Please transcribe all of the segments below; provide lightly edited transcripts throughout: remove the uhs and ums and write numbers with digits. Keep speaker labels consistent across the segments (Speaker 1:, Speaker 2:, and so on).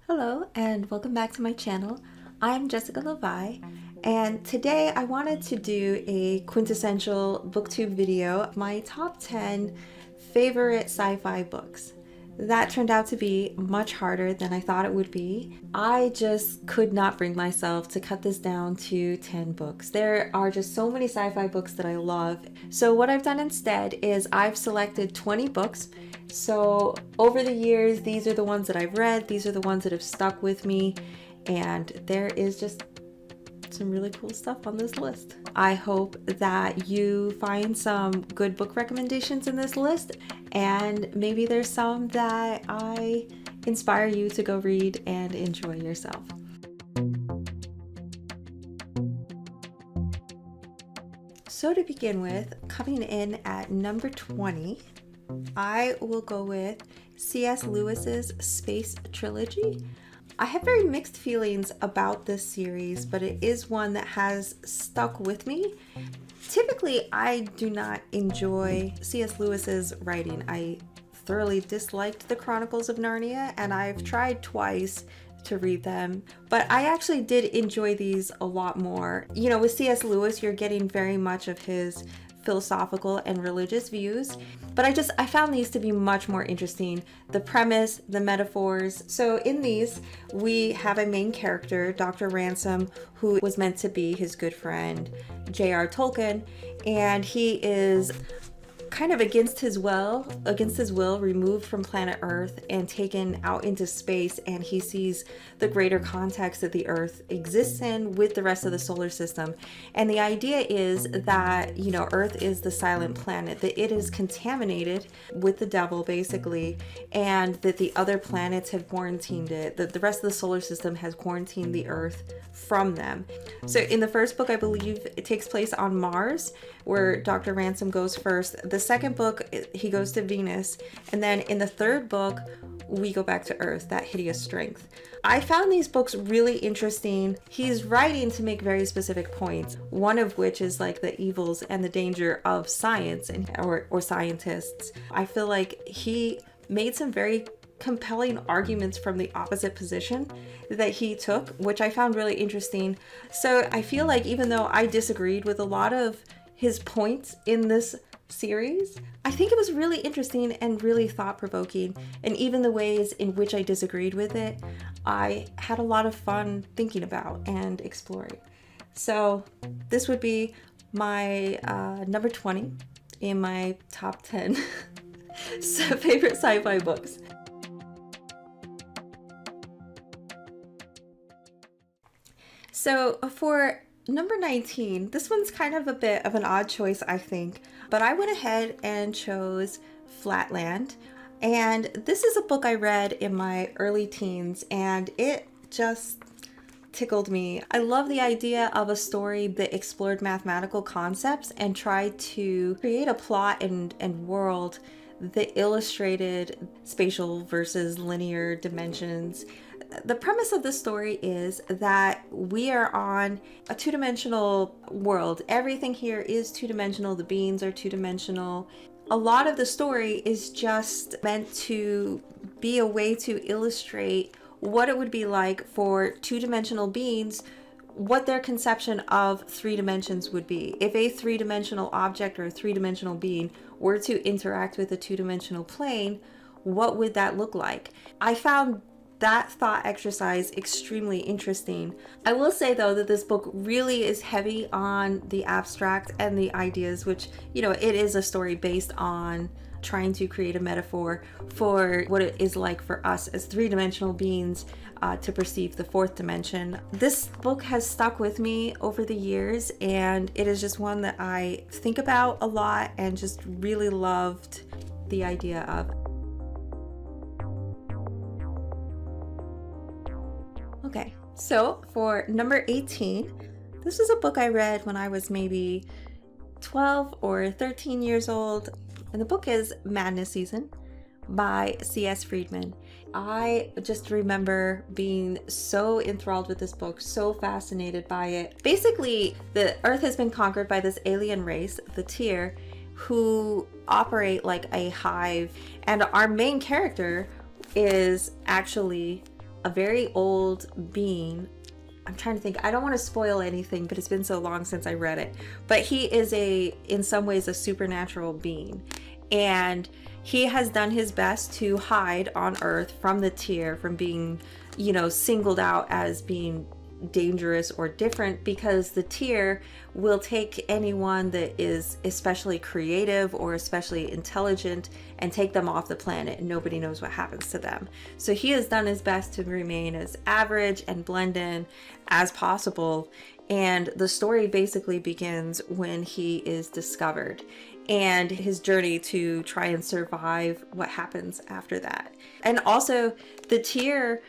Speaker 1: Hello and welcome back to my channel. I'm Jessica Levi, and today I wanted to do a quintessential booktube video, my top 10 favorite sci-fi books. That turned out to be much harder than I thought it would be. I just could not bring myself to cut this down to 10 books. There are just so many sci-fi books that I love. So what I've done instead is I've selected 20 books. So over the years, these are the ones that I've read, these are the ones that have stuck with me, and there is just some really cool stuff on this list. I hope that you find some good book recommendations in this list, and maybe there's some that I inspire you to go read and enjoy yourself. So to begin with, coming in at number 20, I will go with C.S. Lewis's Space Trilogy. I have very mixed feelings about this series, but it is one that has stuck with me. Typically, I do not enjoy C.S. Lewis's writing. I thoroughly disliked the Chronicles of Narnia, and I've tried twice to read them, but I actually did enjoy these a lot more. You know, with C.S. Lewis, you're getting very much of his philosophical and religious views, but I found these to be much more interesting. The premise, the metaphors. So in these, we have a main character, Dr. Ransom, who was meant to be his good friend, J.R. Tolkien, and he is kind of against his will, removed from planet Earth and taken out into space, and he sees the greater context that the Earth exists in with the rest of the solar system. And the idea is that, you know, Earth is the silent planet, that it is contaminated with the devil basically, and that the other planets have quarantined it, that the rest of the solar system has quarantined the Earth from them. So in the first book, I believe it takes place on Mars, where Dr. Ransom goes first. The second book, he goes to Venus, and then in the third book, we go back to Earth, that hideous strength. I found these books really interesting. He's writing to make very specific points, one of which is like the evils and the danger of science or scientists. I feel like he made some very compelling arguments from the opposite position that he took, which I found really interesting. So I feel like even though I disagreed with a lot of his points in this series, I think it was really interesting and really thought-provoking, and even the ways in which I disagreed with it, I had a lot of fun thinking about and exploring. So this would be my number 20 in my top 10 favorite sci-fi books. So for number 19, this one's kind of a bit of an odd choice, I think, but I went ahead and chose Flatland. And this is a book I read in my early teens, and it just tickled me. I love the idea of a story that explored mathematical concepts and tried to create a plot and world that illustrated spatial versus linear dimensions. The premise of the story is that we are on a two-dimensional world. Everything here is two-dimensional. The beings are two-dimensional. A lot of the story is just meant to be a way to illustrate what it would be like for two-dimensional beings, what their conception of three dimensions would be. If a three-dimensional object or a three-dimensional being were to interact with a two-dimensional plane, what would that look like? I found that thought exercise extremely interesting. I will say though that this book really is heavy on the abstract and the ideas, which, you know, it is a story based on trying to create a metaphor for what it is like for us as three-dimensional beings to perceive the fourth dimension. This book has stuck with me over the years, and it is just one that I think about a lot and just really loved the idea of. Okay, so for number 18, this was a book I read when I was maybe 12 or 13 years old, and the book is Madness Season by C.S. Friedman. I just remember being so enthralled with this book, so fascinated by it. Basically, the Earth has been conquered by this alien race, the Tyr, who operate like a hive, and our main character is actually a very old being. I'm trying to think. I don't want to spoil anything, but it's been so long since I read it. But he is in some ways, a supernatural being. And he has done his best to hide on Earth from the Tyr, from being, singled out as being dangerous or different, because the Tyr will take anyone that is especially creative or especially intelligent and take them off the planet, and nobody knows what happens to them. So he has done his best to remain as average and blend in as possible. And the story basically begins when he is discovered and his journey to try and survive what happens after that. And also the Tyr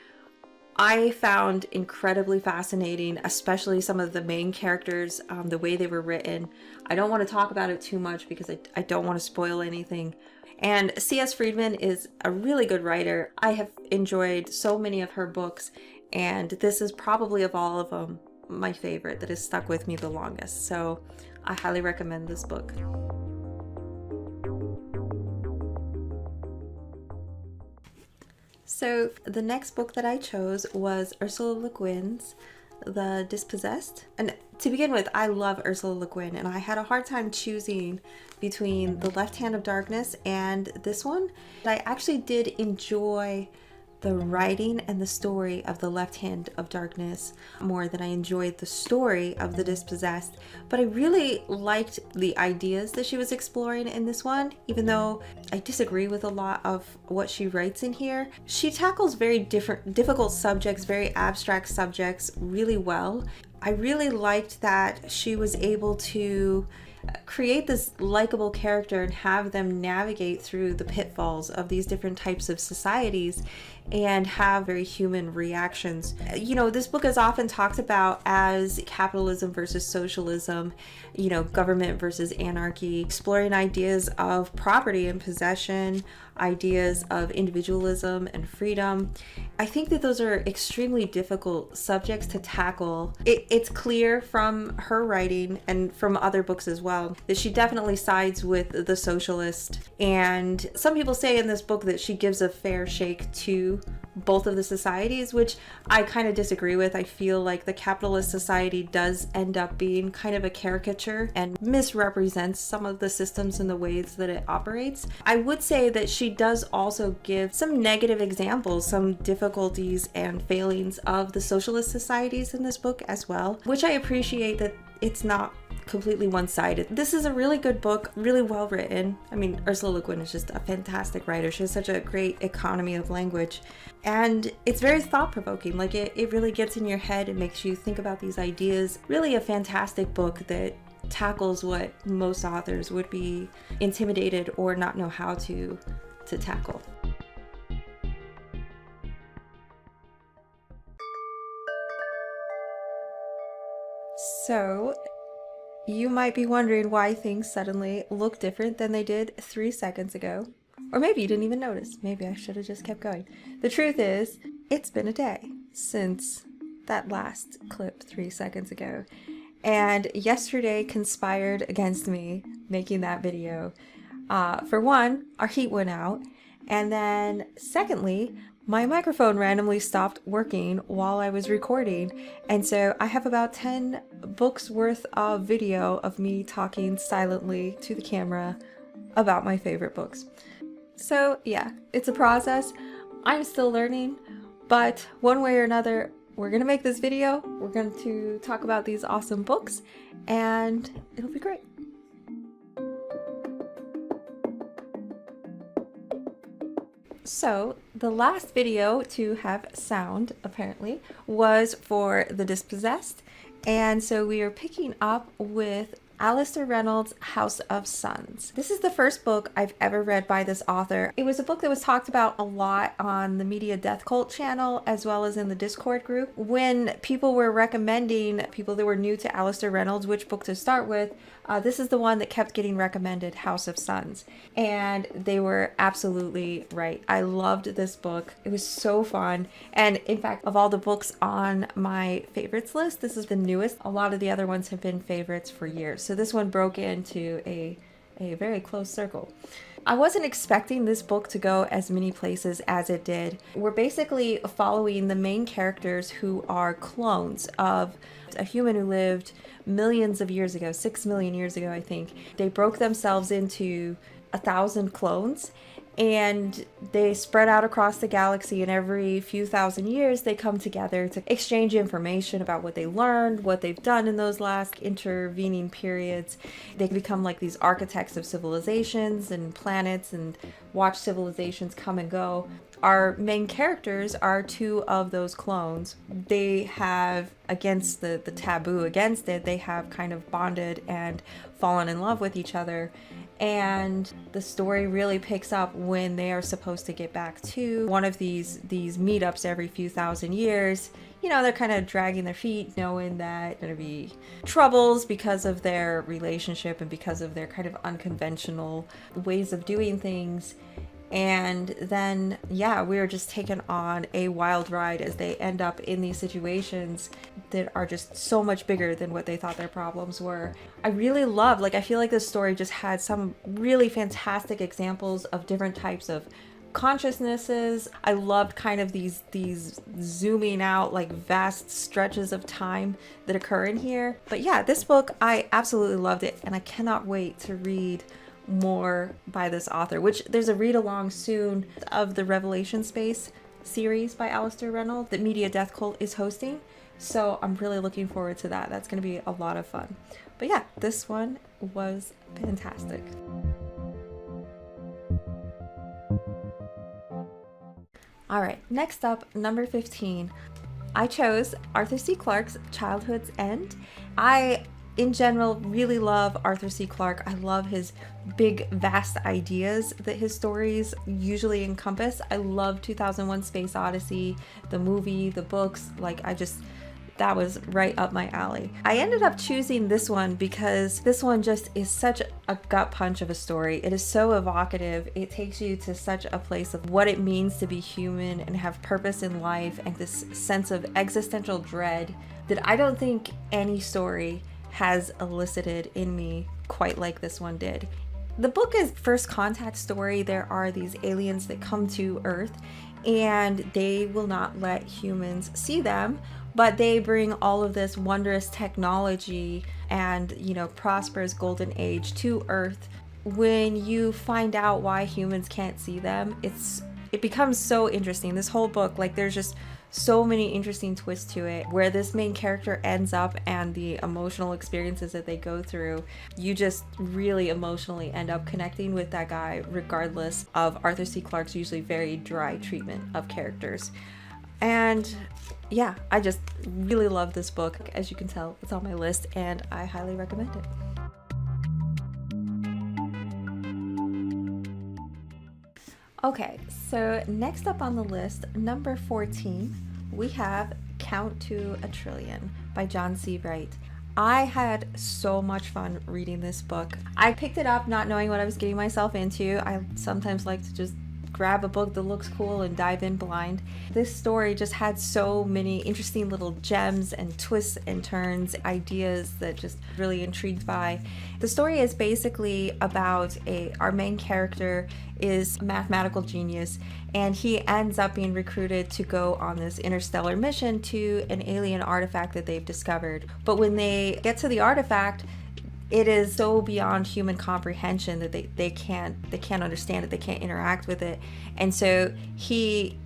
Speaker 1: I found incredibly fascinating, especially some of the main characters, the way they were written. I don't want to talk about it too much because I don't want to spoil anything. And C.S. Friedman is a really good writer. I have enjoyed so many of her books, and this is probably, of all of them, my favorite that has stuck with me the longest. So I highly recommend this book. So the next book that I chose was Ursula Le Guin's The Dispossessed. And to begin with, I love Ursula Le Guin, and I had a hard time choosing between The Left Hand of Darkness and this one. I actually did enjoy the writing and the story of The Left Hand of Darkness more than I enjoyed the story of The Dispossessed, but I really liked the ideas that she was exploring in this one, even though I disagree with a lot of what she writes in here. She tackles very difficult subjects, very abstract subjects really well. I really liked that she was able to create this likable character and have them navigate through the pitfalls of these different types of societies and have very human reactions. This book is often talked about as capitalism versus socialism, government versus anarchy, exploring ideas of property and possession, ideas of individualism and freedom. I think that those are extremely difficult subjects to tackle. It's clear from her writing and from other books as well that she definitely sides with the socialist. And some people say in this book that she gives a fair shake to both of the societies, which I kind of disagree with. I feel like the capitalist society does end up being kind of a caricature and misrepresents some of the systems and the ways that it operates. I would say that she does also give some negative examples, some difficulties and failings of the socialist societies in this book as well, which I appreciate that it's not completely one-sided. This is a really good book, really well written. I mean, Ursula Le Guin is just a fantastic writer. She has such a great economy of language, and it's very thought-provoking. Like it really gets in your head and makes you think about these ideas. Really a fantastic book that tackles what most authors would be intimidated or not know how to tackle. So you might be wondering why things suddenly look different than they did 3 seconds ago. Or maybe you didn't even notice. Maybe I should have just kept going. The truth is, it's been a day since that last clip 3 seconds ago. And yesterday conspired against me making that video. For one, our heat went out. And then secondly, my microphone randomly stopped working while I was recording, and so I have about 10 books worth of video of me talking silently to the camera about my favorite books. So yeah, it's a process. I'm still learning, but one way or another, we're gonna make this video. We're going to talk about these awesome books, and it'll be great. So the last video to have sound, apparently, was for The Dispossessed. And so we are picking up with Alastair Reynolds' House of Suns. This is the first book I've ever read by this author. It was a book that was talked about a lot on the Media Death Cult channel, as well as in the Discord group. When people were recommending, people that were new to Alastair Reynolds, which book to start with, this is the one that kept getting recommended, House of Suns. And they were absolutely right. I loved this book. It was so fun. And in fact, of all the books on my favorites list, this is the newest. A lot of the other ones have been favorites for years. So this one broke into a very close circle. I wasn't expecting this book to go as many places as it did. We're basically following the main characters who are clones of a human who lived millions of years ago, 6 million years ago, I think. They broke themselves into 1,000 clones, and they spread out across the galaxy, and every few thousand years they come together to exchange information about what they learned, what they've done in those last intervening periods. They become like these architects of civilizations and planets and watch civilizations come and go. Our main characters are 2 of those clones. They have, against the taboo against it, they have kind of bonded and fallen in love with each other. And the story really picks up when they are supposed to get back to one of these meetups every few thousand years. You know, they're kind of dragging their feet, knowing that there's going to be troubles because of their relationship and because of their kind of unconventional ways of doing things. And then, yeah, we are just taken on a wild ride as they end up in these situations that are just so much bigger than what they thought their problems were. I really love, I feel like this story just had some really fantastic examples of different types of consciousnesses. I loved kind of these zooming out, vast stretches of time that occur in here. But yeah, this book, I absolutely loved it, and I cannot wait to read more by this author, which there's a read along soon of the Revelation Space series by Alistair Reynolds that Media Death Cult is hosting. So I'm really looking forward to that. That's going to be a lot of fun. But yeah, this one was fantastic. All right, next up, number 15. I chose Arthur C. Clarke's Childhood's End. I, in general, really love Arthur C. Clarke. I love his big, vast ideas that his stories usually encompass. I love 2001 Space Odyssey, the movie, the books. That was right up my alley. I ended up choosing this one because this one just is such a gut punch of a story. It is so evocative. It takes you to such a place of what it means to be human and have purpose in life, and this sense of existential dread that I don't think any story has elicited in me quite like this one did. The book is first contact story. There are these aliens that come to Earth, and they will not let humans see them, but they bring all of this wondrous technology and, prosperous golden age to Earth. When you find out why humans can't see them, it becomes so interesting. This whole book, there's just so many interesting twists to it, where this main character ends up and the emotional experiences that they go through. You just really emotionally end up connecting with that guy, regardless of Arthur C. Clarke's usually very dry treatment of characters. And yeah, I just really love this book. As you can tell, it's on my list, and I highly recommend it. Okay, so next up on the list, number 14, we have Count to a Trillion by John C. Wright. I had so much fun reading this book. I picked it up not knowing what I was getting myself into. I sometimes like to just grab a book that looks cool and dive in blind. This story just had so many interesting little gems and twists and turns, ideas that just really intrigued by. The story is basically about our main character is a mathematical genius, and he ends up being recruited to go on this interstellar mission to an alien artifact that they've discovered. But when they get to the artifact, it is so beyond human comprehension that they can't understand it, they can't interact with it. And so he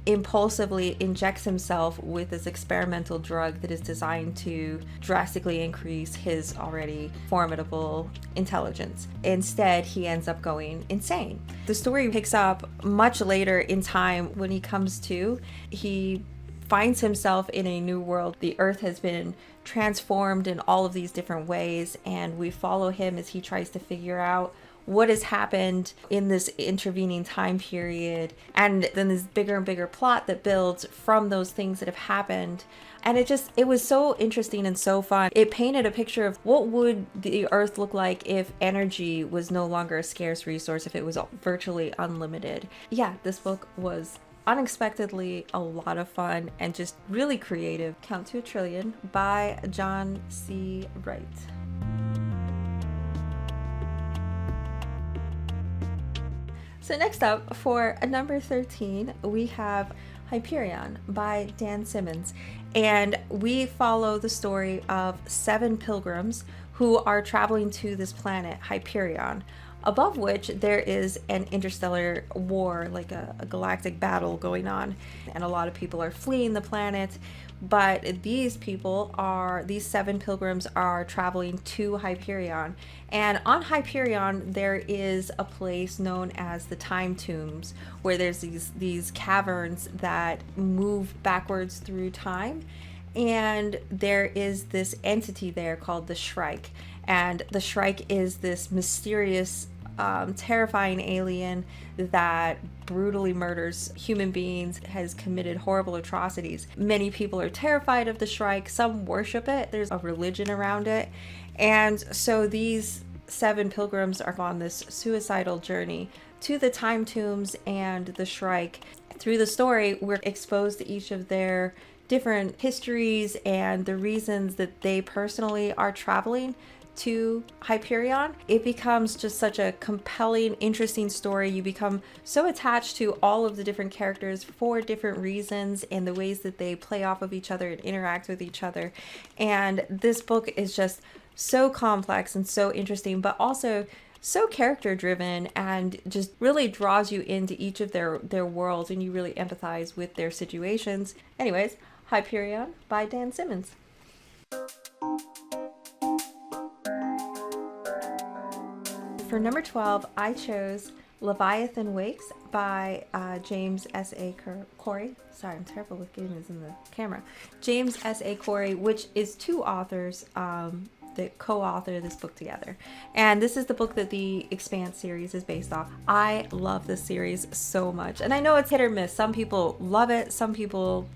Speaker 1: impulsively injects himself with this experimental drug that is designed to drastically increase his already formidable intelligence. Instead, he ends up going insane. The story picks up much later in time. When he comes to, he finds himself in a new world. The Earth has been transformed in all of these different ways, and we follow him as he tries to figure out what has happened in this intervening time period, and then this bigger and bigger plot that builds from those things that have happened. And it was so interesting and so fun. It painted a picture of what would the Earth look like if energy was no longer a scarce resource, if it was virtually unlimited. Yeah, this book was unexpectedly a lot of fun and just really creative. Count to a Trillion by John C. Wright. So next up, for a number 13, we have Hyperion by Dan Simmons. And we follow the story of 7 pilgrims who are traveling to this planet, Hyperion, above which there is an interstellar war, like a galactic battle going on. And a lot of people are fleeing the planet. But these 7 pilgrims are traveling to Hyperion. And on Hyperion, there is a place known as the Time Tombs, where there's these caverns that move backwards through time. And there is this entity there called the Shrike. And the Shrike is this mysterious, terrifying alien that brutally murders human beings, has committed horrible atrocities. Many people are terrified of the Shrike. Some worship it. There's a religion around it. And so these 7 pilgrims are on this suicidal journey to the Time Tombs and the Shrike. Through the story, we're exposed to each of their different histories and the reasons that they personally are traveling to Hyperion. It becomes just such a compelling, interesting story. You become so attached to all of the different characters for different reasons and the ways that they play off of each other and interact with each other. And this book is just so complex and so interesting, but also so character driven, and just really draws you into each of their worlds, and you really empathize with their situations. Anyways, Hyperion by Dan Simmons. For number 12, I chose Leviathan Wakes by James S.A. Corey. Sorry, I'm terrible with getting this in the camera. James S.A. Corey, which is 2 authors that co-author this book together. And this is the book that the Expanse series is based off. I love this series so much. And I know it's hit or miss. Some people love it, some people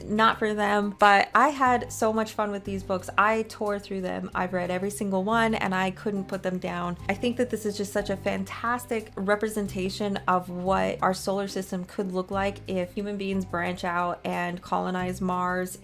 Speaker 1: not for them, but I had so much fun with these books. I tore through them. I've read every single one and I couldn't put them down. I think that this is just such a fantastic representation of what our solar system could look like if human beings branch out and colonize Mars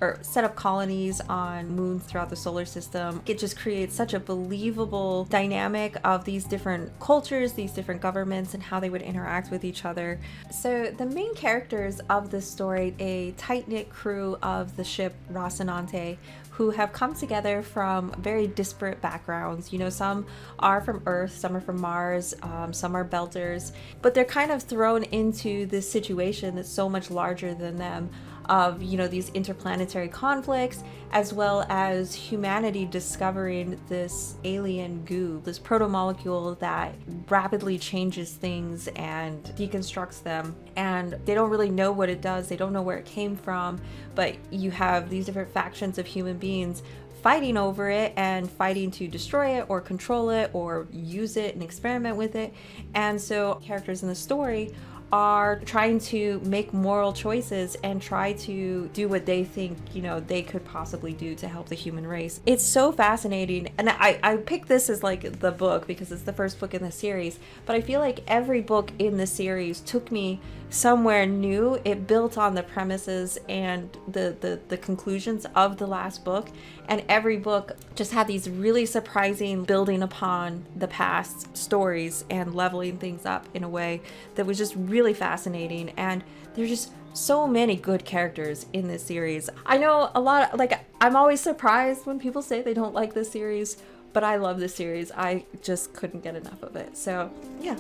Speaker 1: or set up colonies on moons throughout the solar system. It just creates such a believable dynamic of these different cultures, these different governments, and how they would interact with each other. So the main characters of this story, a tight-knit crew of the ship Rocinante, who have come together from very disparate backgrounds. You know, some are from Earth, some are from Mars, some are Belters, but they're kind of thrown into this situation that's so much larger than them, of, you know, these interplanetary conflicts, as well as humanity discovering this alien goo, this proto-molecule that rapidly changes things and deconstructs them. And they don't really know what it does, they don't know where it came from, but you have these different factions of human beings fighting over it and fighting to destroy it or control it or use it and experiment with it. And so characters in the story are trying to make moral choices and try to do what they think, you know, they could possibly do to help the human race. It's so fascinating. And I picked this as like the book because it's the first book in the series, but I feel like every book in the series took me somewhere new. It built on the premises and the conclusions of the last book, and every book just had these really surprising building upon the past stories and leveling things up in a way that was just really fascinating. And there's just so many good characters in this series. I know a lot, like, I'm always surprised when people say they don't like this series, but I love this series. I just couldn't get enough of it. So yeah.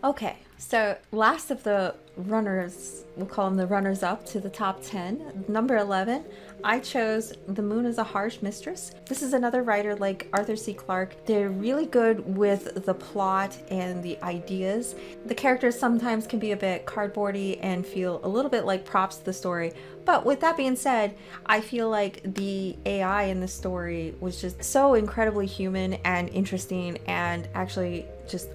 Speaker 1: Okay, so last of the runners, we'll call them the runners up to the top 10. Number 11, I chose The Moon is a Harsh Mistress. This is another writer like Arthur C. Clarke. They're really good with the plot and the ideas. The characters sometimes can be a bit cardboardy and feel a little bit like props to the story. But with that being said, I feel like the AI in the story was just so incredibly human and interesting, and actually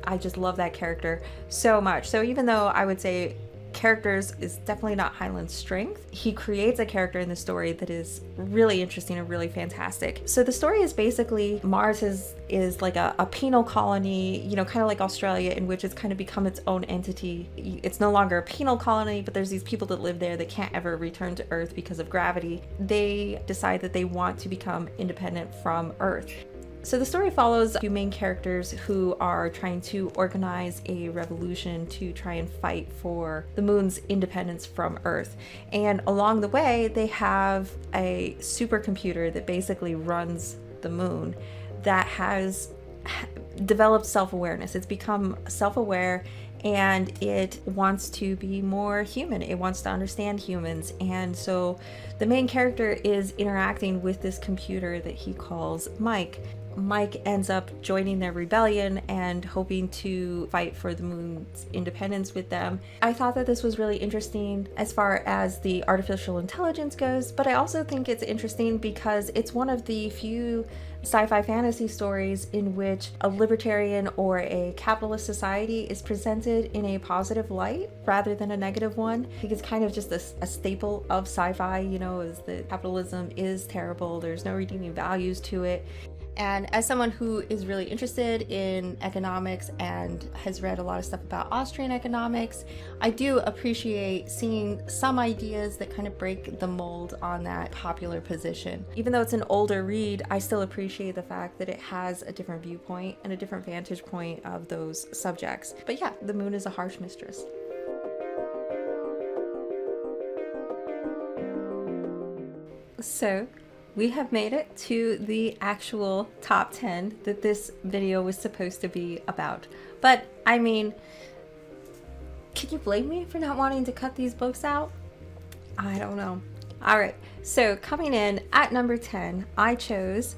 Speaker 1: I just love that character so much. So even though I would say characters is definitely not Heinlein's strength. He creates a character in the story that is really interesting and really fantastic. So the story is basically Mars is like a penal colony, you know, kind of like Australia, in which it's kind of become its own entity. It's no longer a penal colony, but there's these people that live there that can't ever return to Earth because of gravity. They decide that they want to become independent from Earth. So the story follows two main characters who are trying to organize a revolution to try and fight for the moon's independence from Earth. And along the way, they have a supercomputer that basically runs the moon that has developed self-awareness. It's become self-aware, and it wants to be more human. It wants to understand humans. And so the main character is interacting with this computer that he calls Mike. Mike ends up joining their rebellion and hoping to fight for the moon's independence with them. I thought that this was really interesting as far as the artificial intelligence goes, but I also think it's interesting because it's one of the few sci-fi fantasy stories in which a libertarian or a capitalist society is presented in a positive light rather than a negative one. I think it's kind of just a staple of sci-fi, you know, is that capitalism is terrible. There's no redeeming values to it. And as someone who is really interested in economics and has read a lot of stuff about Austrian economics, I do appreciate seeing some ideas that kind of break the mold on that popular position. Even though it's an older read, I still appreciate the fact that it has a different viewpoint and a different vantage point of those subjects. But yeah, the moon is a harsh mistress. So we have made it to the actual top 10 that this video was supposed to be about. But I mean, can you blame me for not wanting to cut these books out? I don't know. All right, so coming in at number 10, I chose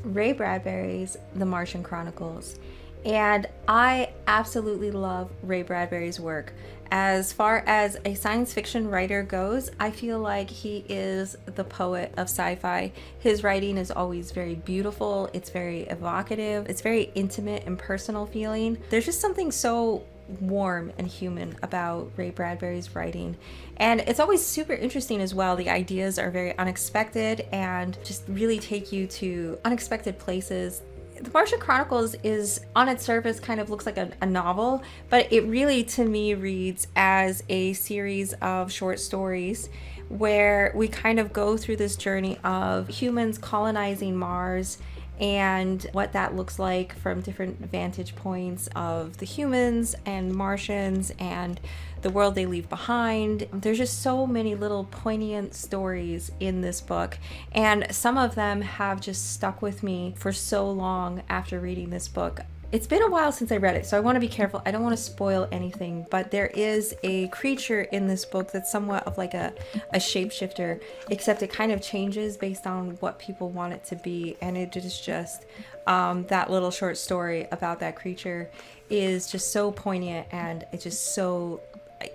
Speaker 1: Ray Bradbury's The Martian Chronicles. And I absolutely love Ray Bradbury's work. As far as a science fiction writer goes, I feel like he is the poet of sci-fi. His writing is always very beautiful, it's very evocative, it's very intimate and personal feeling. There's just something so warm and human about Ray Bradbury's writing. And it's always super interesting as well. The ideas are very unexpected and just really take you to unexpected places. The Martian Chronicles is, on its surface, kind of looks like a novel, but it really, to me, reads as a series of short stories where we kind of go through this journey of humans colonizing Mars and what that looks like from different vantage points of the humans and Martians and the world they leave behind. There's just so many little poignant stories in this book, and some of them have just stuck with me for so long after reading this book. It's been a while since I read it, so I want to be careful. I don't want to spoil anything, but there is a creature in this book that's somewhat of like a shapeshifter, except it kind of changes based on what people want it to be. And it is just, that little short story about that creature is just so poignant, and it's just so,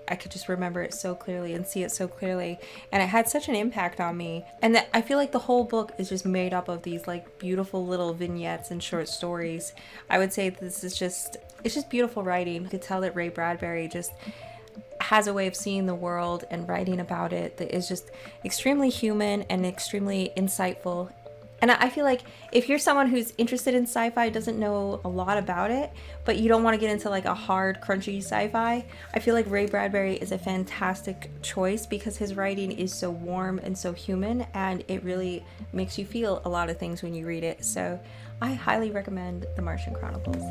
Speaker 1: I could just remember it so clearly and see it so clearly, and it had such an impact on me. And that I feel like the whole book is just made up of these like beautiful little vignettes and short stories. I would say this is just, it's just beautiful writing. You could tell that Ray Bradbury just has a way of seeing the world and writing about it that is just extremely human and extremely insightful. And I feel like if you're someone who's interested in sci-fi, doesn't know a lot about it, but you don't want to get into like a hard, crunchy sci-fi, I feel like Ray Bradbury is a fantastic choice because his writing is so warm and so human, and it really makes you feel a lot of things when you read it. So I highly recommend The Martian Chronicles.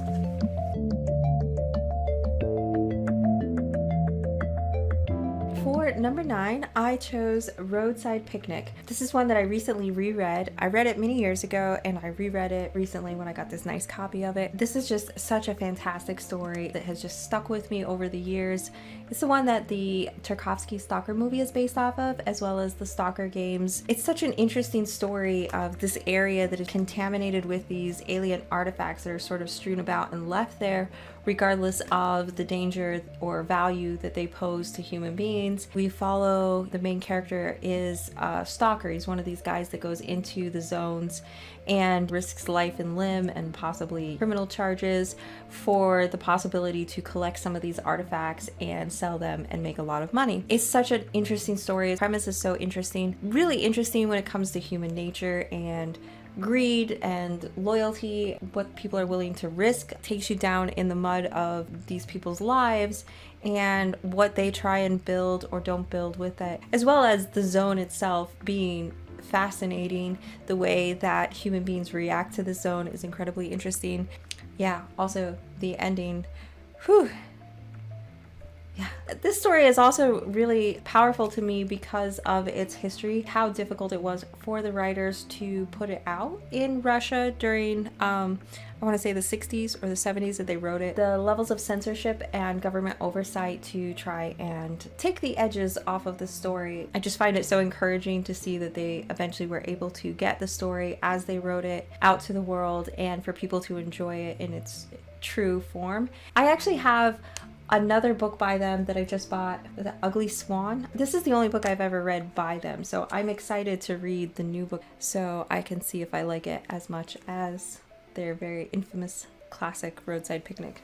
Speaker 1: For number 9, I chose Roadside Picnic. This is one that I recently reread. I read it many years ago, and I reread it recently when I got this nice copy of it. This is just such a fantastic story that has just stuck with me over the years. It's the one that the Tarkovsky Stalker movie is based off of, as well as the Stalker games. It's such an interesting story of this area that is contaminated with these alien artifacts that are sort of strewn about and left there, regardless of the danger or value that they pose to human beings. We follow the main character is a stalker. He's one of these guys that goes into the zones and risks life and limb and possibly criminal charges for the possibility to collect some of these artifacts and sell them and make a lot of money. It's such an interesting story. The premise is so interesting, really interesting when it comes to human nature and greed and loyalty. What people are willing to risk takes you down in the mud of these people's lives and what they try and build or don't build with it, as well as the zone itself being fascinating. The way that human beings react to the zone is incredibly interesting. Yeah, also the ending. Whew. Yeah, this story is also really powerful to me because of its history, how difficult it was for the writers to put it out in Russia during, I want to say the 60s or the 70s that they wrote it. The levels of censorship and government oversight to try and take the edges off of the story. I just find it so encouraging to see that they eventually were able to get the story as they wrote it out to the world and for people to enjoy it in its true form. I actually have another book by them that I just bought, The Ugly Swan. This is the only book I've ever read by them, so I'm excited to read the new book so I can see if I like it as much as their very infamous classic Roadside Picnic.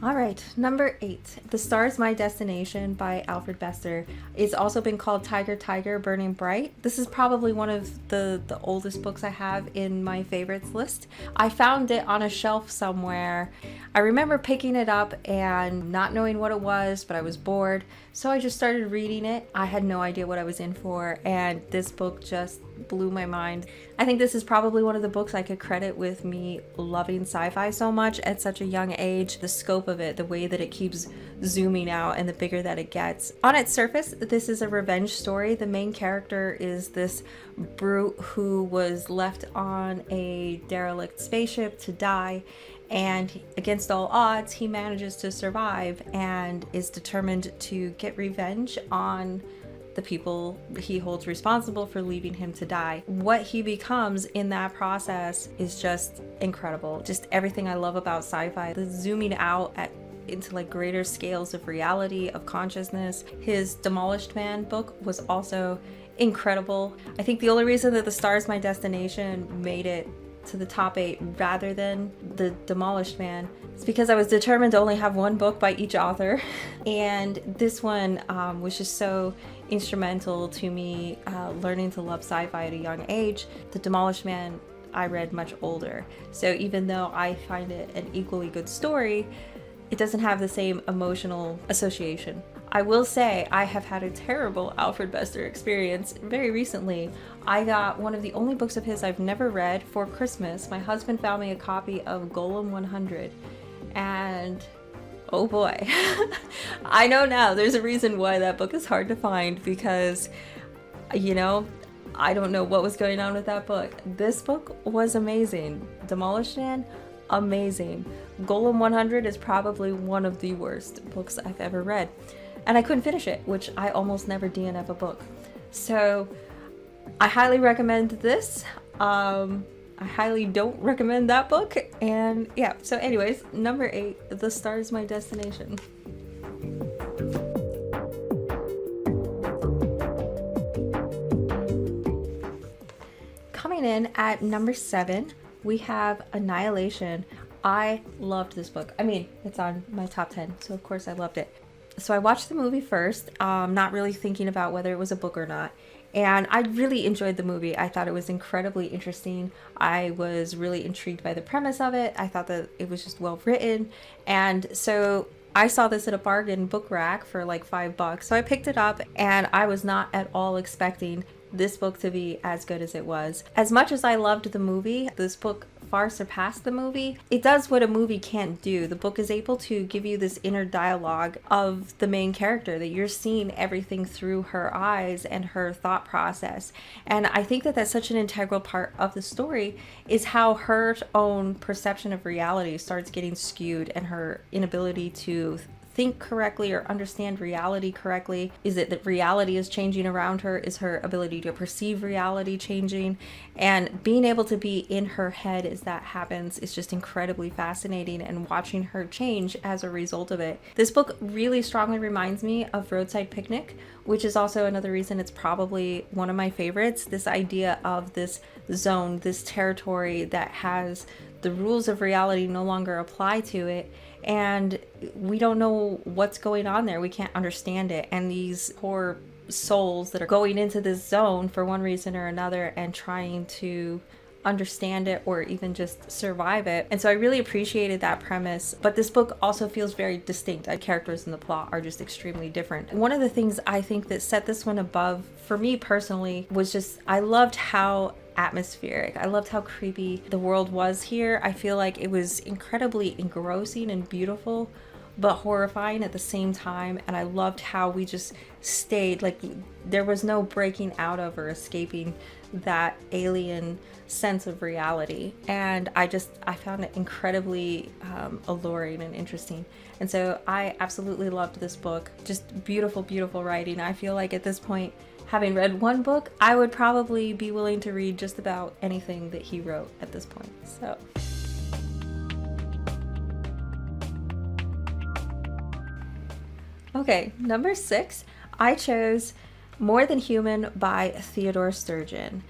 Speaker 1: All right, number 8, The Star's My Destination by Alfred Bester. It's also been called Tiger, Tiger, Burning Bright. This is probably one of the oldest books I have in my favorites list. I found it on a shelf somewhere. I remember picking it up and not knowing what it was, but I was bored. So I just started reading it. I had no idea what I was in for, and this book just blew my mind. I think this is probably one of the books I could credit with me loving sci-fi so much at such a young age. The scope of it, the way that it keeps zooming out and the bigger that it gets. On its surface, this is a revenge story. The main character is this brute who was left on a derelict spaceship to die, and against all odds he manages to survive and is determined to get revenge on the people he holds responsible for leaving him to die. What he becomes in that process is just incredible. Just everything I love about sci-fi, the zooming out into like greater scales of reality, of consciousness. His Demolished Man book was also incredible. I think the only reason that The Star's My Destination made it to the top 8 rather than The Demolished Man is because I was determined to only have one book by each author, and this one was just so instrumental to me learning to love sci-fi at a young age. The Demolished Man I read much older, so even though I find it an equally good story, it doesn't have the same emotional association. I will say I have had a terrible Alfred Bester experience very recently. I got one of the only books of his I've never read for Christmas. My husband found me a copy of Golem 100, and oh boy. I know now there's a reason why that book is hard to find, because, you know, I don't know what was going on with that book. This book was amazing. Demolished Man, amazing. Golem 100 is probably one of the worst books I've ever read. And I couldn't finish it, which I almost never DNF a book. So I highly recommend this. I highly don't recommend that book. And yeah, so anyways, number 8, The Star's My Destination. Coming in at number 7, we have Annihilation. I loved this book. I mean, it's on my top 10, so of course I loved it. So I watched the movie first, not really thinking about whether it was a book or not. And I really enjoyed the movie. I thought it was incredibly interesting. I was really intrigued by the premise of it. I thought that it was just well written. And so I saw this at a bargain book rack for like $5. So I picked it up, and I was not at all expecting this book to be as good as it was. As much as I loved the movie, this book far surpassed the movie. It does what a movie can't do. The book is able to give you this inner dialogue of the main character, that you're seeing everything through her eyes and her thought process. And I think that that's such an integral part of the story, is how her own perception of reality starts getting skewed, and her inability to think correctly or understand reality correctly? Is it that reality is changing around her? Is her ability to perceive reality changing? And being able to be in her head as that happens is just incredibly fascinating, and watching her change as a result of it. This book really strongly reminds me of Roadside Picnic, which is also another reason it's probably one of my favorites. This idea of this zone, this territory that has the rules of reality no longer apply to it, and we don't know what's going on there. We can't understand it. And these poor souls that are going into this zone for one reason or another and trying to understand it or even just survive it. And so I really appreciated that premise. But this book also feels very distinct. The characters in the plot are just extremely different. One of the things I think that set this one above for me personally was just, I loved how atmospheric. I loved how creepy the world was here. I feel like it was incredibly engrossing and beautiful, but horrifying at the same time. And I loved how we just stayed, like, there was no breaking out of or escaping that alien sense of reality. And I found it incredibly alluring and interesting. And so I absolutely loved this book. Just beautiful, beautiful writing. I feel like at this point, having read one book, I would probably be willing to read just about anything that he wrote at this point. So okay, number 6, I chose More Than Human by Theodore Sturgeon.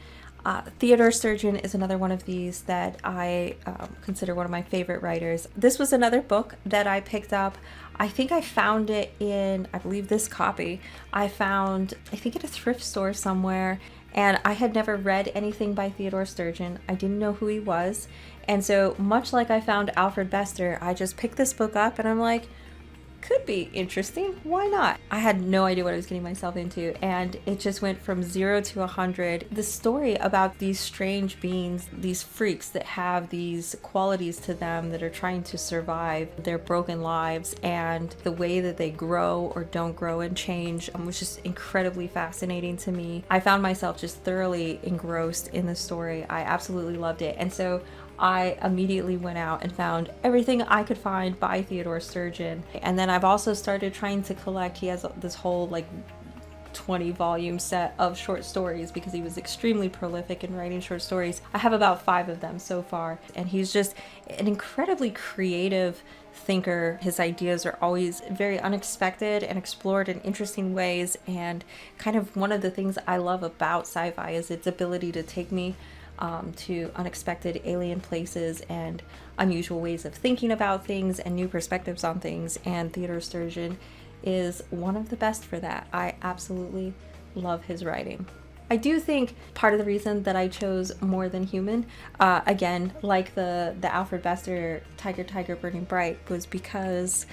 Speaker 1: Theodore Sturgeon is another one of these that I consider one of my favorite writers. This was another book that I picked up. I think I found it in, I believe this copy, I think at a thrift store somewhere, and I had never read anything by Theodore Sturgeon. I didn't know who he was. And so much like I found Alfred Bester, I just picked this book up and I'm like, could be interesting. Why not? I had no idea what I was getting myself into, and it just went from 0 to 100. The story about these strange beings, these freaks that have these qualities to them that are trying to survive their broken lives, and the way that they grow or don't grow and change was just incredibly fascinating to me. I found myself just thoroughly engrossed in the story. I absolutely loved it. And so I immediately went out and found everything I could find by Theodore Sturgeon. And then I've also started trying to collect, he has this whole like 20 volume set of short stories because he was extremely prolific in writing short stories. I have about 5 of them so far, and he's just an incredibly creative thinker. His ideas are always very unexpected and explored in interesting ways, and kind of one of the things I love about sci-fi is its ability to take me to unexpected alien places and unusual ways of thinking about things and new perspectives on things, and Theodore Sturgeon is one of the best for that. I absolutely love his writing. I do think part of the reason that I chose More Than Human, again, like the Alfred Bester Tiger Burning Bright, was because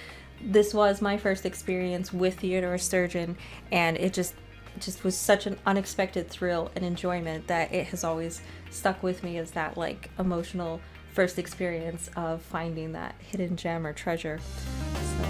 Speaker 1: this was my first experience with Theodore Sturgeon, and it just was such an unexpected thrill and enjoyment that it has always stuck with me as that like emotional first experience of finding that hidden gem or treasure. So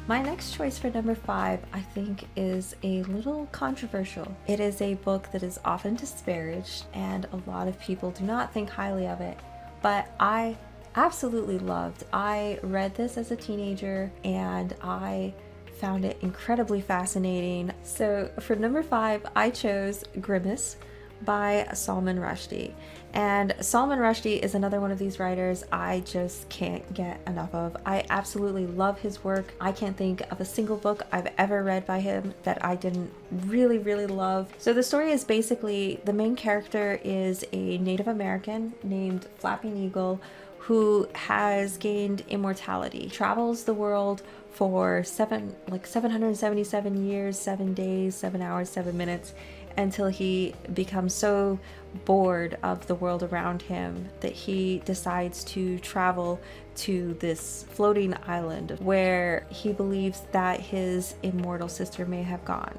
Speaker 1: my next choice for number 5, I think, is a little controversial. It is a book that is often disparaged and a lot of people do not think highly of it, but I absolutely loved. I read this as a teenager and I found it incredibly fascinating. So for number 5, I chose Grimus by Salman Rushdie. And Salman Rushdie is another one of these writers I just can't get enough of. I absolutely love his work. I can't think of a single book I've ever read by him that I didn't really, really love. So the story is basically, the main character is a Native American named Flapping Eagle who has gained immortality, travels the world for 777 years, 7 days, 7 hours, 7 minutes, until he becomes so bored of the world around him that he decides to travel to this floating island where he believes that his immortal sister may have gone.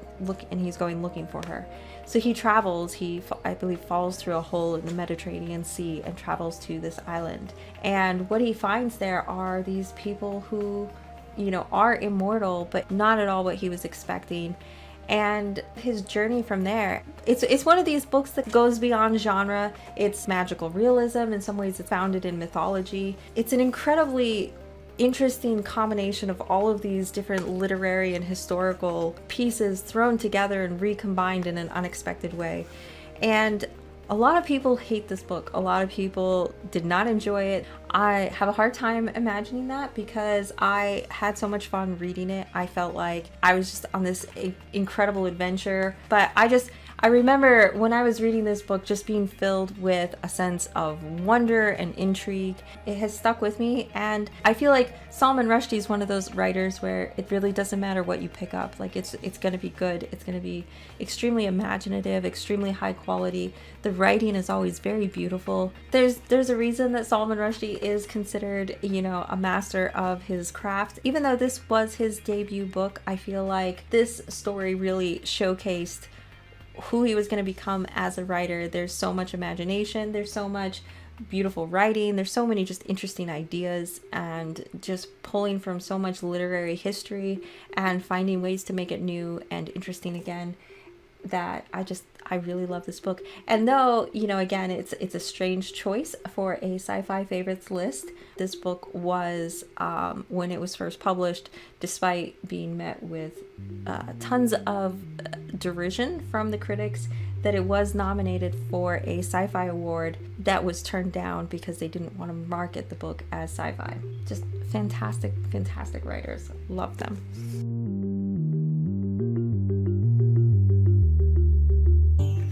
Speaker 1: And he's going looking for her. So he travels, I believe falls through a hole in the Mediterranean Sea and travels to this island. And what he finds there are these people who, are immortal, but not at all what he was expecting. and his journey from there. It's one of these books that goes beyond genre. It's magical realism. In some ways, it's founded in mythology. It's an incredibly interesting combination of all of these different literary and historical pieces thrown together and recombined in an unexpected way. And a lot of people hate this book. A lot of people did not enjoy it. I have a hard time imagining that because I had so much fun reading it. I felt like I was just on this incredible adventure. But I remember when I was reading this book just being filled with a sense of wonder and intrigue. It has stuck with me, and I feel like Salman Rushdie is one of those writers where it really doesn't matter what you pick up. Like it's going to be good. It's going to be extremely imaginative, extremely high quality. The writing is always very beautiful. There's a reason that Salman Rushdie is considered, a master of his craft. Even though this was his debut book, I feel like this story really showcased who he was going to become as a writer. There's so much imagination, there's so much beautiful writing, there's so many just interesting ideas, and just pulling from so much literary history and finding ways to make it new and interesting again, that I really love this book. And though, again, it's a strange choice for a sci-fi favorites list, this book was, when it was first published, despite being met with tons of derision from the critics, that it was nominated for a sci-fi award that was turned down because they didn't want to market the book as sci-fi. Just fantastic, fantastic writers. Love them.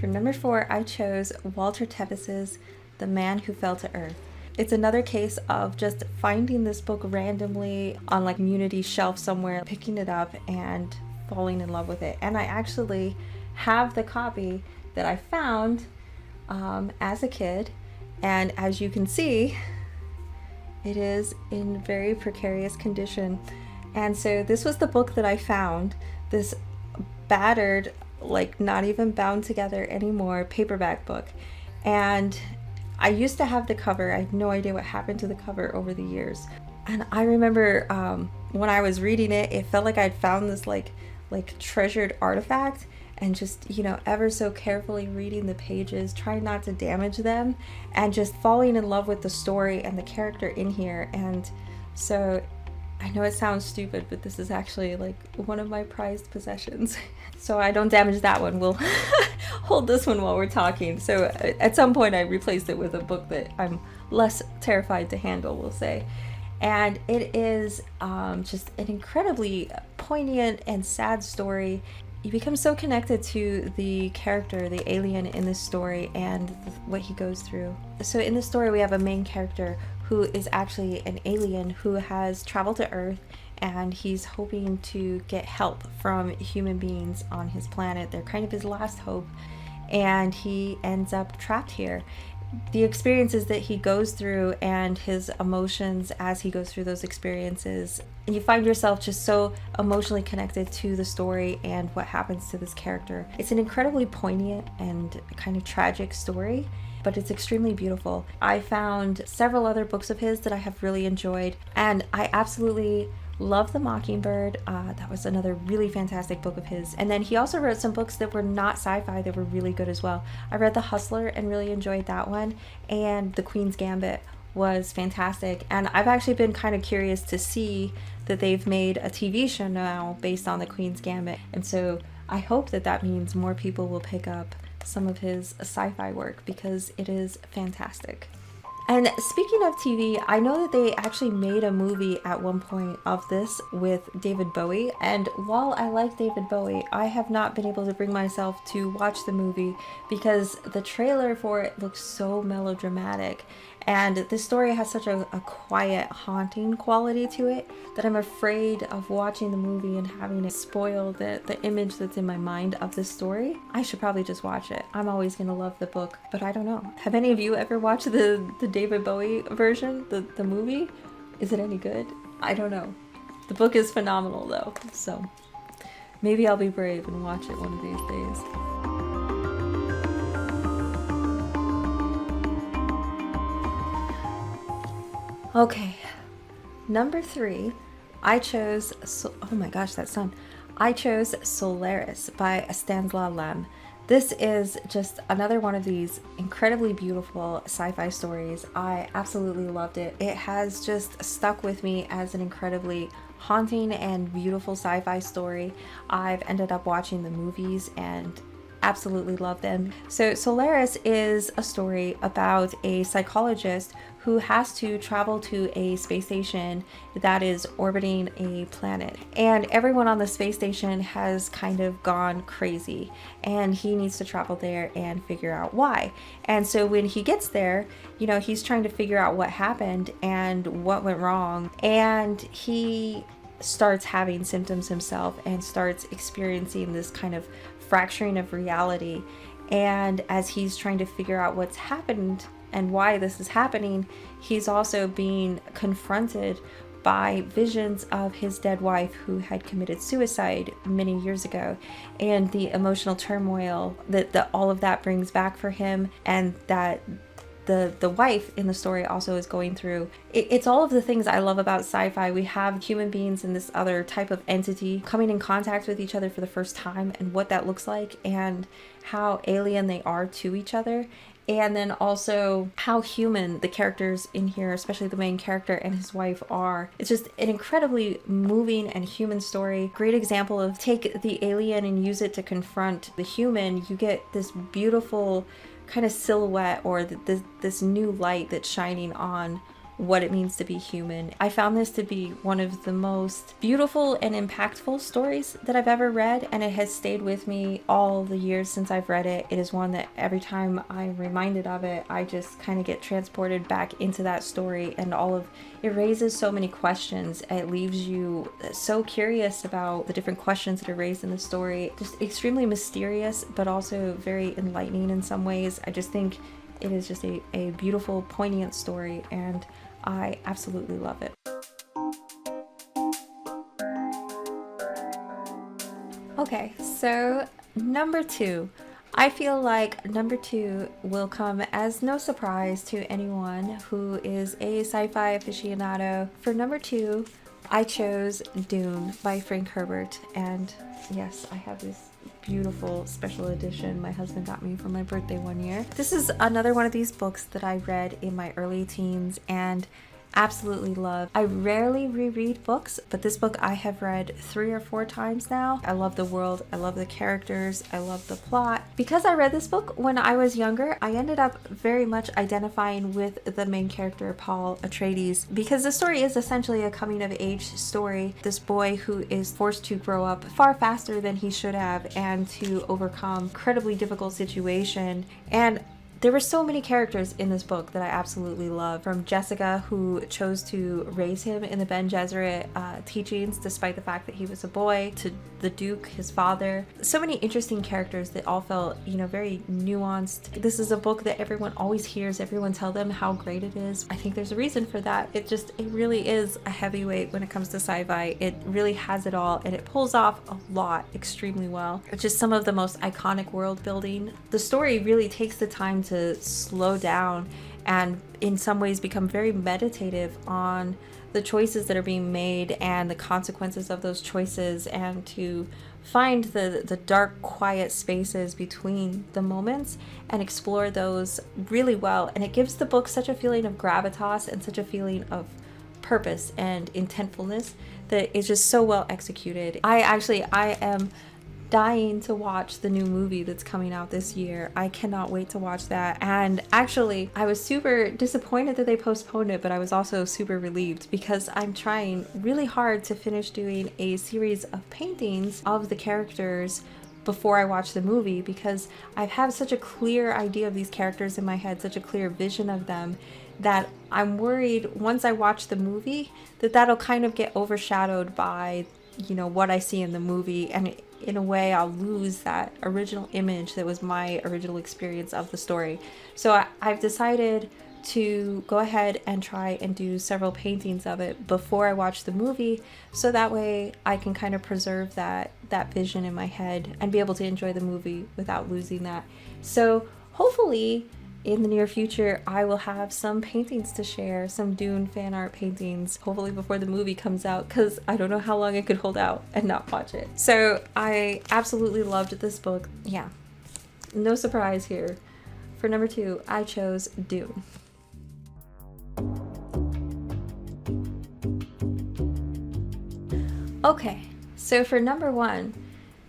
Speaker 1: For number 4, I chose Walter Tevis's The Man Who Fell to Earth. It's another case of just finding this book randomly on like Unity's shelf somewhere, picking it up and falling in love with it. And I actually have the copy that I found as a kid, and as you can see, it is in very precarious condition. And so this was the book that I found, this battered, like not even bound together anymore, paperback book. And I used to have the cover. I had no idea what happened to the cover over the years. And I remember when I was reading it, it felt like I'd found this like treasured artifact, and just, ever so carefully reading the pages, trying not to damage them, and just falling in love with the story and the character in here. And so I know it sounds stupid, but this is actually like one of my prized possessions. So I don't damage that one. We'll hold this one while we're talking. So at some point I replaced it with a book that I'm less terrified to handle, we'll say. And it is just an incredibly poignant and sad story. You become so connected to the character, the alien in this story, and what he goes through. So in this story, we have a main character who is actually an alien who has traveled to Earth, and he's hoping to get help from human beings on his planet. They're kind of his last hope, and he ends up trapped here. The experiences that he goes through and his emotions as he goes through those experiences, and you find yourself just so emotionally connected to the story and what happens to this character. It's an incredibly poignant and kind of tragic story, but it's extremely beautiful. I found several other books of his that I have really enjoyed, and I absolutely love The Mockingbird. That was another really fantastic book of his. And then he also wrote some books that were not sci-fi that were really good as well. I read The Hustler and really enjoyed that one, and The Queen's Gambit was fantastic. And I've actually been kind of curious to see that they've made a TV show now based on The Queen's Gambit, and so I hope that that means more people will pick up some of his sci-fi work, because it is fantastic. And speaking of TV, I know that they actually made a movie at one point of this with David Bowie. And while I like David Bowie, I have not been able to bring myself to watch the movie because the trailer for it looks so melodramatic. And this story has such a quiet, haunting quality to it that I'm afraid of watching the movie and having it spoil the image that's in my mind of this story. I should probably just watch it. I'm always going to love the book, but I don't know. Have any of you ever watched the David Bowie version, the movie? Is it any good? I don't know. The book is phenomenal though, so maybe I'll be brave and watch it one of these days. Okay, number 3, I chose, oh my gosh, that sun. I chose Solaris by Stanislaw Lem. This is just another one of these incredibly beautiful sci-fi stories. I absolutely loved it. It has just stuck with me as an incredibly haunting and beautiful sci-fi story. I've ended up watching the movies and absolutely love them. So Solaris is a story about a psychologist who has to travel to a space station that is orbiting a planet. And everyone on the space station has kind of gone crazy, and he needs to travel there and figure out why. And so when he gets there, he's trying to figure out what happened and what went wrong. And he starts having symptoms himself and starts experiencing this kind of fracturing of reality. And as he's trying to figure out what's happened and why this is happening, he's also being confronted by visions of his dead wife who had committed suicide many years ago, and the emotional turmoil that all of that brings back for him, and that the wife in the story also is going through. It's all of the things I love about sci-fi. We have human beings and this other type of entity coming in contact with each other for the first time, and what that looks like and how alien they are to each other. And then also how human the characters in here, especially the main character and his wife, are. It's just an incredibly moving and human story. Great example of take the alien and use it to confront the human. You get this beautiful kind of silhouette, or this new light that's shining on what it means to be human. I found this to be one of the most beautiful and impactful stories that I've ever read, and it has stayed with me all the years since I've read it. It is one that every time I'm reminded of it, I just kind of get transported back into that story, and it raises so many questions. It leaves you so curious about the different questions that are raised in the story. Just extremely mysterious, but also very enlightening in some ways. I just think it is just a beautiful, poignant story, and I absolutely love it. Okay, so number 2. I feel like number 2 will come as no surprise to anyone who is a sci-fi aficionado. For number 2, I chose Dune by Frank Herbert, and yes, I have this beautiful special edition my husband got me for my birthday one year. This is another one of these books that I read in my early teens and absolutely love. I rarely reread books, but this book I have read 3 or 4 times now. I love the world, I love the characters, I love the plot. Because I read this book when I was younger, I ended up very much identifying with the main character, Paul Atreides, because the story is essentially a coming of age story. This boy who is forced to grow up far faster than he should have and to overcome incredibly difficult situation. And there were so many characters in this book that I absolutely love, from Jessica, who chose to raise him in the Bene Gesserit teachings despite the fact that he was a boy, to the Duke, his father. So many interesting characters that all felt, very nuanced. This is a book that everyone always hears everyone tell them how great it is. I think there's a reason for that. It really is a heavyweight when it comes to sci-fi. It really has it all, and it pulls off a lot extremely well. It's just some of the most iconic world building. The story really takes the time to slow down and in some ways become very meditative on the choices that are being made and the consequences of those choices, and to find the dark, quiet spaces between the moments and explore those really well. And it gives the book such a feeling of gravitas and such a feeling of purpose and intentfulness that is just so well executed. I am dying to watch the new movie that's coming out this year. I cannot wait to watch that. And actually, I was super disappointed that they postponed it, but I was also super relieved because I'm trying really hard to finish doing a series of paintings of the characters before I watch the movie, because I've had such a clear idea of these characters in my head, such a clear vision of them, that I'm worried once I watch the movie that that'll kind of get overshadowed by what I see in the movie, and in a way I'll lose that original image that was my original experience of the story. So I've decided to go ahead and try and do several paintings of it before I watch the movie, so that way I can kind of preserve that vision in my head and be able to enjoy the movie without losing that. So hopefully in the near future, I will have some paintings to share, some Dune fan art paintings, hopefully before the movie comes out, because I don't know how long I could hold out and not watch it. So I absolutely loved this book. Yeah, no surprise here. For number 2, I chose Dune. Okay, so for number 1,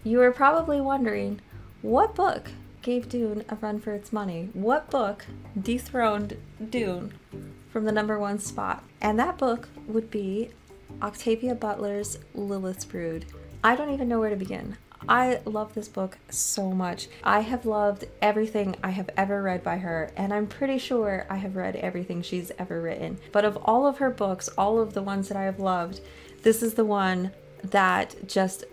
Speaker 1: you are probably wondering, what book gave Dune a run for its money? What book dethroned Dune from the number 1 spot? And that book would be Octavia Butler's Lilith's Brood. I don't even know where to begin. I love this book so much. I have loved everything I have ever read by her, and I'm pretty sure I have read everything she's ever written. But of all of her books, all of the ones that I have loved, this is the one that just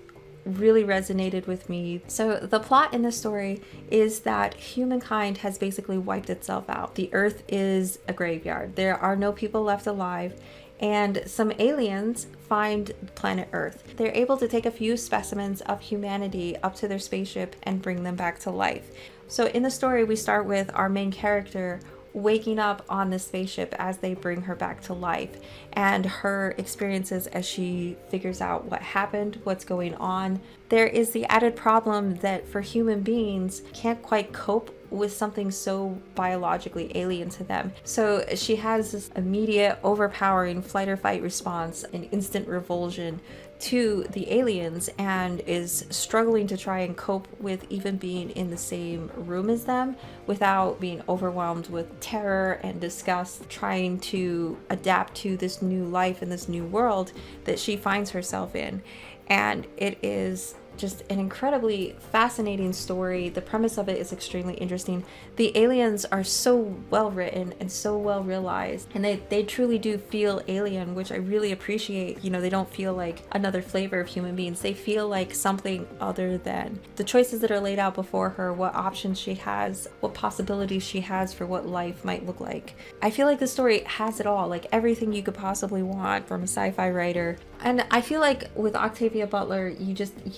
Speaker 1: really resonated with me. So the plot in the story is that humankind has basically wiped itself out. The earth is a graveyard. There are no people left alive, and some aliens find planet Earth. They're able to take a few specimens of humanity up to their spaceship and bring them back to life. So in the story, we start with our main character waking up on the spaceship as they bring her back to life, and her experiences as she figures out what happened, what's going on. There is the added problem that for human beings can't quite cope with something so biologically alien to them. So she has this immediate, overpowering flight or fight response, an instant revulsion to the aliens, and is struggling to try and cope with even being in the same room as them without being overwhelmed with terror and disgust, trying to adapt to this new life and this new world that she finds herself in. And it is just an incredibly fascinating story. The premise of it is extremely interesting. The aliens are so well written and so well realized, and they truly do feel alien, which I really appreciate. You know, they don't feel like another flavor of human beings. They feel like something other than. The choices that are laid out before her, what options she has, what possibilities she has for what life might look like. I feel like the story has it all, like everything you could possibly want from a sci-fi writer. And I feel like with Octavia Butler, you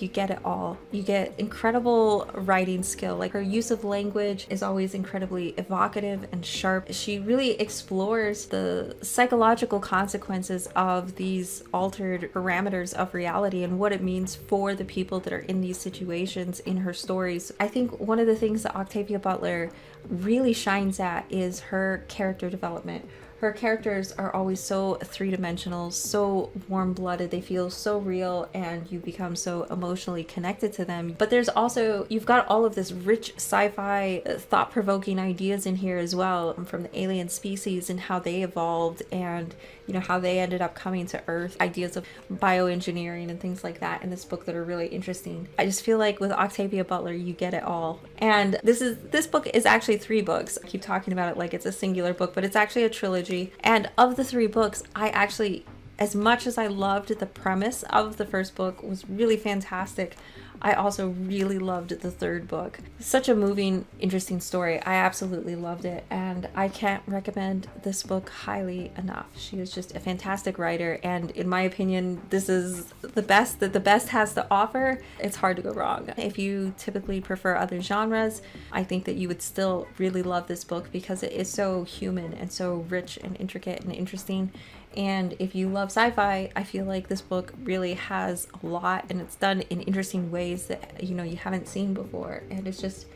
Speaker 1: get it all. You get incredible writing skill. Like, her use of language is always incredibly evocative and sharp. She really explores the psychological consequences of these altered parameters of reality and what it means for the people that are in these situations in her stories. I think one of the things that Octavia Butler really shines at is her character development. Her characters are always so three-dimensional, so warm-blooded, they feel so real, and you become so emotionally connected to them. But there's also, you've got all of this rich sci-fi thought-provoking ideas in here as well, from the alien species and how they evolved, and you know, how they ended up coming to Earth. Ideas of bioengineering and things like that in this book that are really interesting. I just feel like with Octavia Butler, you get it all. And this book is actually 3 books. I keep talking about it like it's a singular book, but it's actually a trilogy. And of the 3 books, I actually, as much as I loved the premise of the first book, was really fantastic, I also really loved the 3rd book. Such a moving, interesting story. I absolutely loved it, and I can't recommend this book highly enough. She is just a fantastic writer, and in my opinion, this is the best that the best has to offer. It's hard to go wrong. If you typically prefer other genres, I think that you would still really love this book because it is so human and so rich and intricate and interesting. And if you love sci-fi, I feel like this book really has a lot, and it's done in interesting ways that, you know, you haven't seen before. And it's just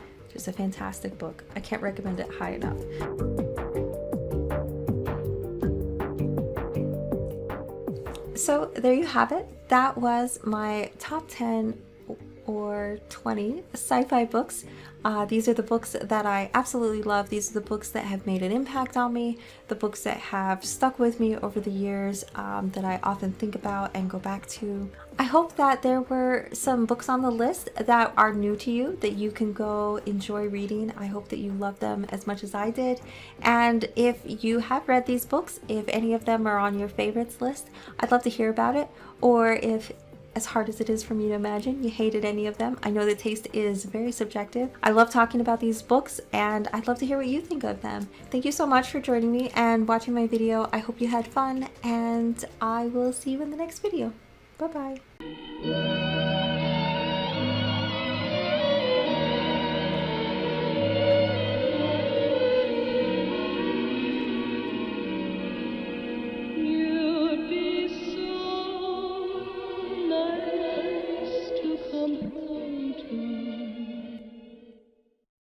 Speaker 1: a fantastic book. I can't recommend it high enough. So there you have it. That was my top 10 or 20 sci-fi books. These are the books that I absolutely love. These are the books that have made an impact on me, the books that have stuck with me over the years, that I often think about and go back to. I hope that there were some books on the list that are new to you that you can go enjoy reading. I hope that you love them as much as I did. And if you have read these books, if any of them are on your favorites list, I'd love to hear about it. Or if, as hard as it is for me to imagine, you hated any of them. I know that taste is very subjective. I love talking about these books, and I'd love to hear what you think of them. Thank you so much for joining me and watching my video. I hope you had fun, and I will see you in the next video. Bye-bye.